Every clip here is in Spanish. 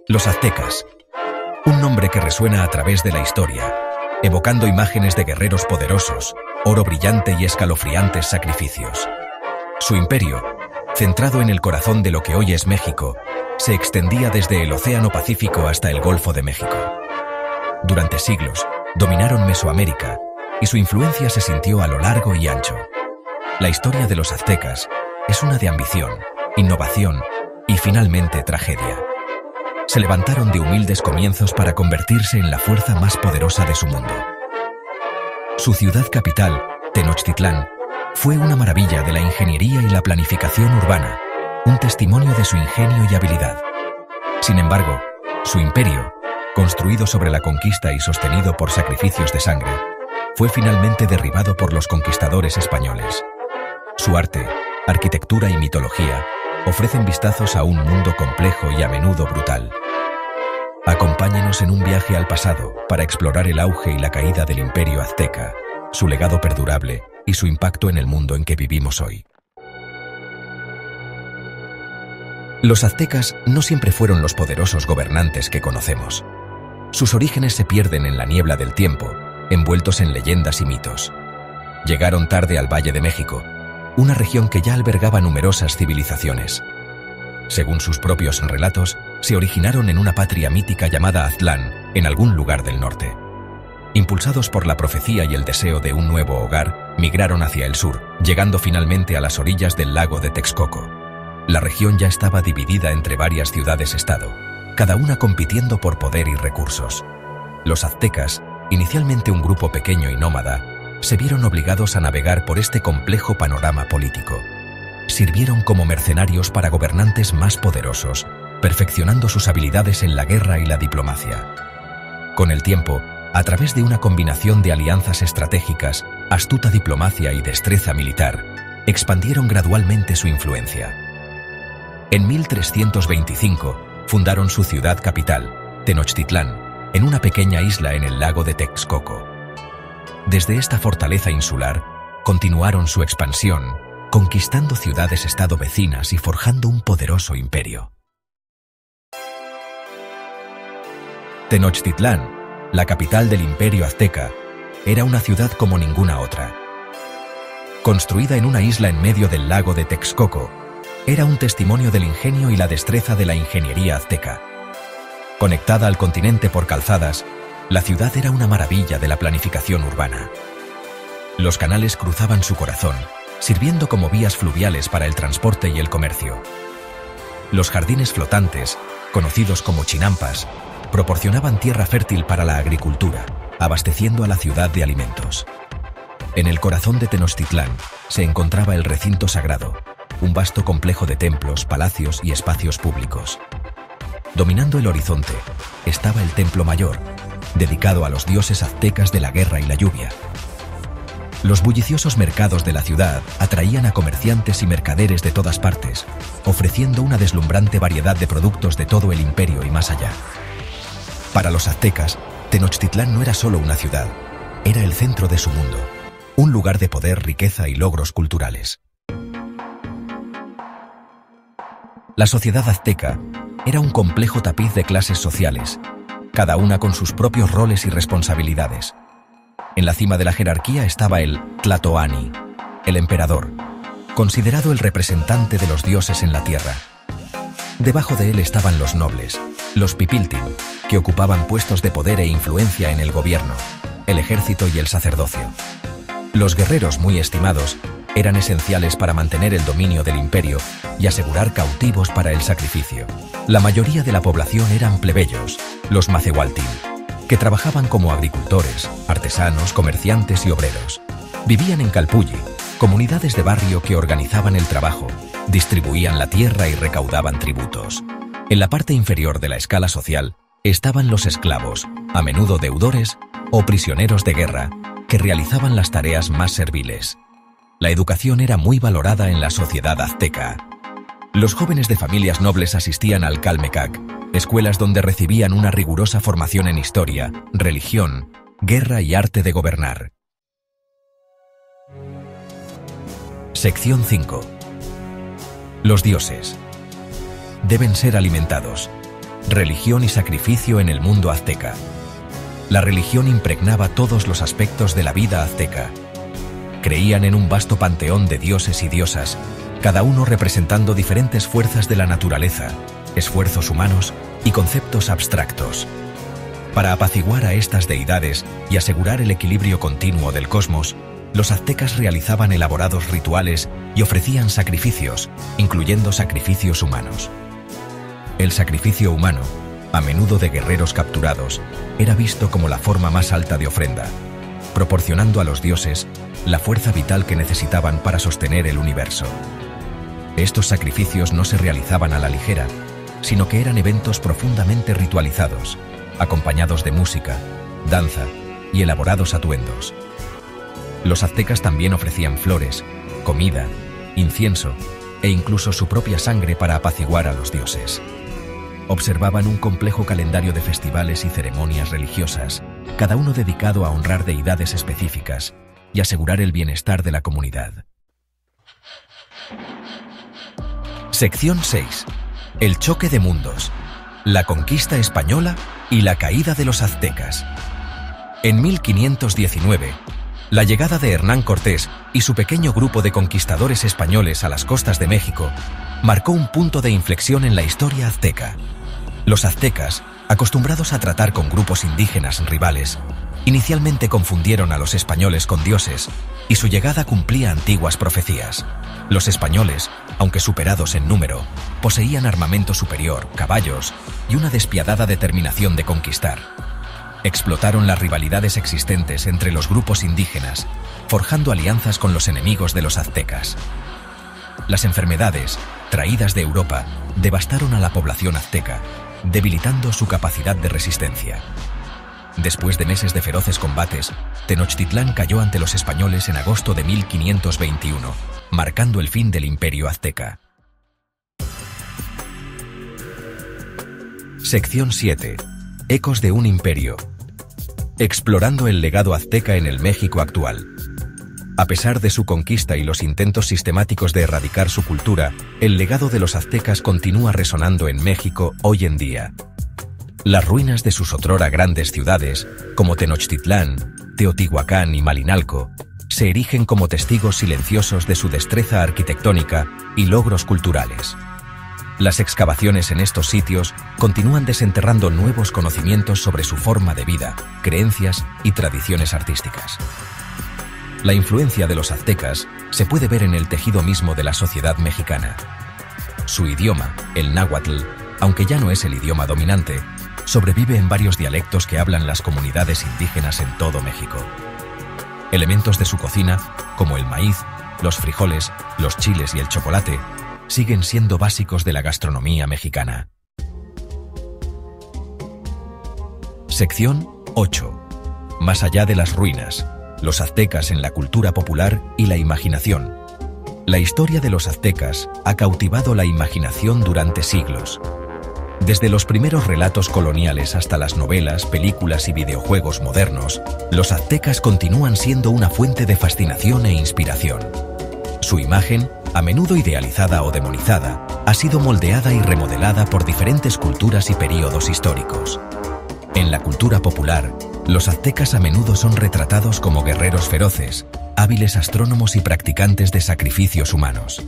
Los aztecas. Un nombre que resuena a través de la historia, evocando imágenes de guerreros poderosos, oro brillante y escalofriantes sacrificios. Su imperio, centrado en el corazón de lo que hoy es México, se extendía desde el Océano Pacífico hasta el Golfo de México. Durante siglos, dominaron Mesoamérica, y su influencia se sintió a lo largo y ancho. La historia de los aztecas es una de ambición, innovación y finalmente tragedia. Se levantaron de humildes comienzos para convertirse en la fuerza más poderosa de su mundo. Su ciudad capital, Tenochtitlán, fue una maravilla de la ingeniería y la planificación urbana, un testimonio de su ingenio y habilidad. Sin embargo, su imperio, construido sobre la conquista y sostenido por sacrificios de sangre, fue finalmente derribado por los conquistadores españoles. Su arte, arquitectura y mitología ofrecen vistazos a un mundo complejo y a menudo brutal. Acompáñenos en un viaje al pasado para explorar el auge y la caída del imperio azteca, su legado perdurable y su impacto en el mundo en que vivimos hoy. Los aztecas no siempre fueron los poderosos gobernantes que conocemos. Sus orígenes se pierden en la niebla del tiempo, envueltos en leyendas y mitos. Llegaron tarde al Valle de México, una región que ya albergaba numerosas civilizaciones. Según sus propios relatos, se originaron en una patria mítica llamada Aztlán, en algún lugar del norte. Impulsados por la profecía y el deseo de un nuevo hogar, migraron hacia el sur, llegando finalmente a las orillas del lago de Texcoco. La región ya estaba dividida entre varias ciudades-estado, cada una compitiendo por poder y recursos. Los aztecas, inicialmente un grupo pequeño y nómada, se vieron obligados a navegar por este complejo panorama político. Sirvieron como mercenarios para gobernantes más poderosos, perfeccionando sus habilidades en la guerra y la diplomacia. Con el tiempo, a través de una combinación de alianzas estratégicas, astuta diplomacia y destreza militar, expandieron gradualmente su influencia. En 1325, fundaron su ciudad capital, Tenochtitlán, en una pequeña isla en el lago de Texcoco. Desde esta fortaleza insular, continuaron su expansión, conquistando ciudades-estado vecinas y forjando un poderoso imperio. Tenochtitlán, la capital del imperio azteca, era una ciudad como ninguna otra. Construida en una isla en medio del lago de Texcoco, era un testimonio del ingenio y la destreza de la ingeniería azteca. Conectada al continente por calzadas, la ciudad era una maravilla de la planificación urbana. Los canales cruzaban su corazón, sirviendo como vías fluviales para el transporte y el comercio. Los jardines flotantes, conocidos como chinampas, proporcionaban tierra fértil para la agricultura, abasteciendo a la ciudad de alimentos. En el corazón de Tenochtitlán se encontraba el recinto sagrado, un vasto complejo de templos, palacios y espacios públicos. Dominando el horizonte estaba el Templo Mayor, dedicado a los dioses aztecas de la guerra y la lluvia. Los bulliciosos mercados de la ciudad atraían a comerciantes y mercaderes de todas partes, ofreciendo una deslumbrante variedad de productos de todo el imperio y más allá. Para los aztecas, Tenochtitlán no era solo una ciudad, era el centro de su mundo, un lugar de poder, riqueza y logros culturales. La sociedad azteca era un complejo tapiz de clases sociales, cada una con sus propios roles y responsabilidades. En la cima de la jerarquía estaba el Tlatoani, el emperador, considerado el representante de los dioses en la tierra. Debajo de él estaban los nobles, los pipiltin, que ocupaban puestos de poder e influencia en el gobierno, el ejército y el sacerdocio. Los guerreros, muy estimados, eran esenciales para mantener el dominio del imperio y asegurar cautivos para el sacrificio. La mayoría de la población eran plebeyos, los macehualtin, que trabajaban como agricultores, artesanos, comerciantes y obreros. Vivían en Calpulli, comunidades de barrio que organizaban el trabajo, distribuían la tierra y recaudaban tributos. En la parte inferior de la escala social estaban los esclavos, a menudo deudores o prisioneros de guerra, que realizaban las tareas más serviles. La educación era muy valorada en la sociedad azteca. Los jóvenes de familias nobles asistían al Calmecac, escuelas donde recibían una rigurosa formación en historia, religión, guerra y arte de gobernar. Sección 5. Los dioses. deben ser alimentados. Religión y sacrificio en el mundo azteca. La religión impregnaba todos los aspectos de la vida azteca. Creían en un vasto panteón de dioses y diosas, cada uno representando diferentes fuerzas de la naturaleza, esfuerzos humanos y conceptos abstractos. Para apaciguar a estas deidades y asegurar el equilibrio continuo del cosmos, los aztecas realizaban elaborados rituales y ofrecían sacrificios, incluyendo sacrificios humanos. El sacrificio humano, a menudo de guerreros capturados, era visto como la forma más alta de ofrenda, proporcionando a los dioses la fuerza vital que necesitaban para sostener el universo. Estos sacrificios no se realizaban a la ligera, sino que eran eventos profundamente ritualizados, acompañados de música, danza y elaborados atuendos. Los aztecas también ofrecían flores, comida, incienso e incluso su propia sangre para apaciguar a los dioses. Observaban un complejo calendario de festivales y ceremonias religiosas, cada uno dedicado a honrar deidades específicas y asegurar el bienestar de la comunidad. Sección 6. El choque de mundos. La conquista española y la caída de los aztecas. En 1519, la llegada de Hernán Cortés y su pequeño grupo de conquistadores españoles a las costas de México marcó un punto de inflexión en la historia azteca. Los aztecas, acostumbrados a tratar con grupos indígenas rivales, inicialmente confundieron a los españoles con dioses, y su llegada cumplía antiguas profecías. Los españoles, aunque superados en número, poseían armamento superior, caballos y una despiadada determinación de conquistar. Explotaron las rivalidades existentes entre los grupos indígenas, forjando alianzas con los enemigos de los aztecas. Las enfermedades, traídas de Europa, devastaron a la población azteca, debilitando su capacidad de resistencia. Después de meses de feroces combates, Tenochtitlán cayó ante los españoles en agosto de 1521, marcando el fin del Imperio Azteca. Sección 7. Ecos de un imperio. Explorando el legado azteca en el México actual. A pesar de su conquista y los intentos sistemáticos de erradicar su cultura, el legado de los aztecas continúa resonando en México hoy en día. Las ruinas de sus otrora grandes ciudades, como Tenochtitlán, Teotihuacán y Malinalco, se erigen como testigos silenciosos de su destreza arquitectónica y logros culturales. Las excavaciones en estos sitios continúan desenterrando nuevos conocimientos sobre su forma de vida, creencias y tradiciones artísticas. La influencia de los aztecas se puede ver en el tejido mismo de la sociedad mexicana. Su idioma, el náhuatl, aunque ya no es el idioma dominante, sobrevive en varios dialectos que hablan las comunidades indígenas en todo México. Elementos de su cocina, como el maíz, los frijoles, los chiles y el chocolate, siguen siendo básicos de la gastronomía mexicana. Sección 8. Más allá de las ruinas, los aztecas en la cultura popular y la imaginación. La historia de los aztecas ha cautivado la imaginación durante siglos. Desde los primeros relatos coloniales hasta las novelas, películas y videojuegos modernos, los aztecas continúan siendo una fuente de fascinación e inspiración. Su imagen, a menudo idealizada o demonizada, ha sido moldeada y remodelada por diferentes culturas y períodos históricos. En la cultura popular, los aztecas a menudo son retratados como guerreros feroces, hábiles astrónomos y practicantes de sacrificios humanos.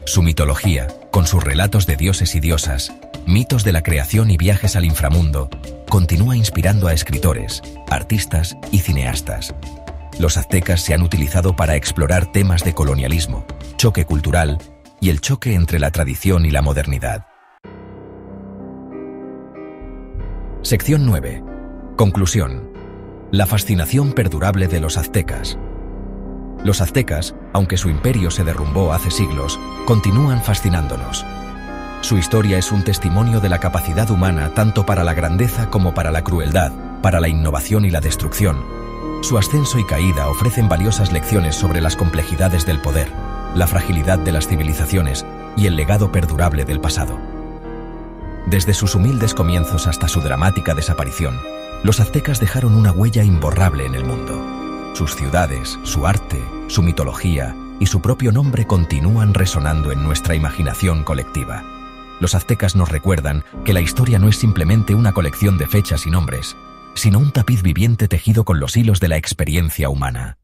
Su mitología, con sus relatos de dioses y diosas, mitos de la creación y viajes al inframundo, continúa inspirando a escritores, artistas y cineastas. Los aztecas se han utilizado para explorar temas de colonialismo, choque cultural y el choque entre la tradición y la modernidad. Sección 9. Conclusión. La fascinación perdurable de los aztecas. Los aztecas, aunque su imperio se derrumbó hace siglos, continúan fascinándonos. Su historia es un testimonio de la capacidad humana tanto para la grandeza como para la crueldad, para la innovación y la destrucción. Su ascenso y caída ofrecen valiosas lecciones sobre las complejidades del poder, la fragilidad de las civilizaciones y el legado perdurable del pasado. Desde sus humildes comienzos hasta su dramática desaparición, los aztecas dejaron una huella imborrable en el mundo. Sus ciudades, su arte, su mitología y su propio nombre continúan resonando en nuestra imaginación colectiva. Los aztecas nos recuerdan que la historia no es simplemente una colección de fechas y nombres, sino un tapiz viviente tejido con los hilos de la experiencia humana.